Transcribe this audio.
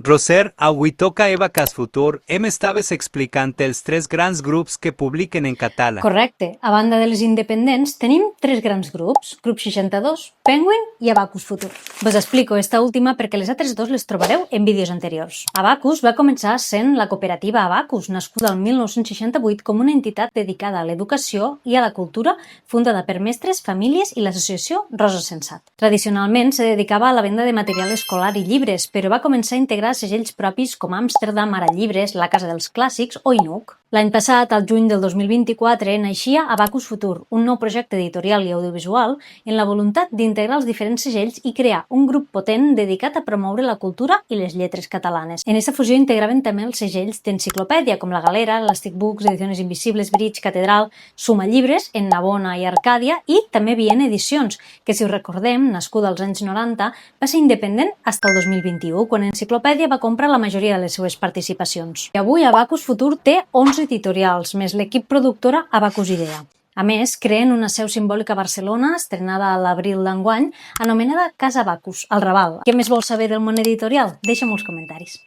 Roser, avui toca Abacus Futur. Hem estaves explicant els tres grans grups que publiquen en català. Correcte. A banda de les independents, tenim tres grans grups, Grup 62, Penguin i Abacus Futur. Vos explico esta última perquè les altres dos les trobareu en vídeos anteriors. Abacus va començar sent la cooperativa Abacus, nascuda el 1968 com una entitat dedicada a l'educació i a la cultura, fundada per mestres, famílies i l'associació Rosa Sensat. Tradicionalment se dedicava a la venda de material escolar i llibres, però va començar a integrar segells propis com Amsterdam, Ara Llibres, La Casa dels Clàssics o Inuc. L'any passat, al juny del 2024, naixia Abacus Futur, un nou projecte editorial i audiovisual en la voluntat d'integrar els diferents segells i crear un grup potent dedicat a promoure la cultura i les lletres catalanes. En aquesta fusió integraven també els segells d'enciclopèdia, com La Galera, Elastic Books, Ediciones Invisibles, Bridge, Catedral, Suma Llibres, en Navona i Arcàdia, i també Viena Edicions, que, si us recordem, nascuda als anys 90, va ser independent fins al 2021, quan Enciclopèdia va comprar la majoria de les seues participacions. I avui Abacus Futur té 11 editorials, més l'equip productora Abacus Idea. A més, creen una seu simbòlica a Barcelona, estrenada a l'abril d'enguany, anomenada Casa Abacus, al Raval. Què més vols saber del món editorial? Deixa'm els comentaris.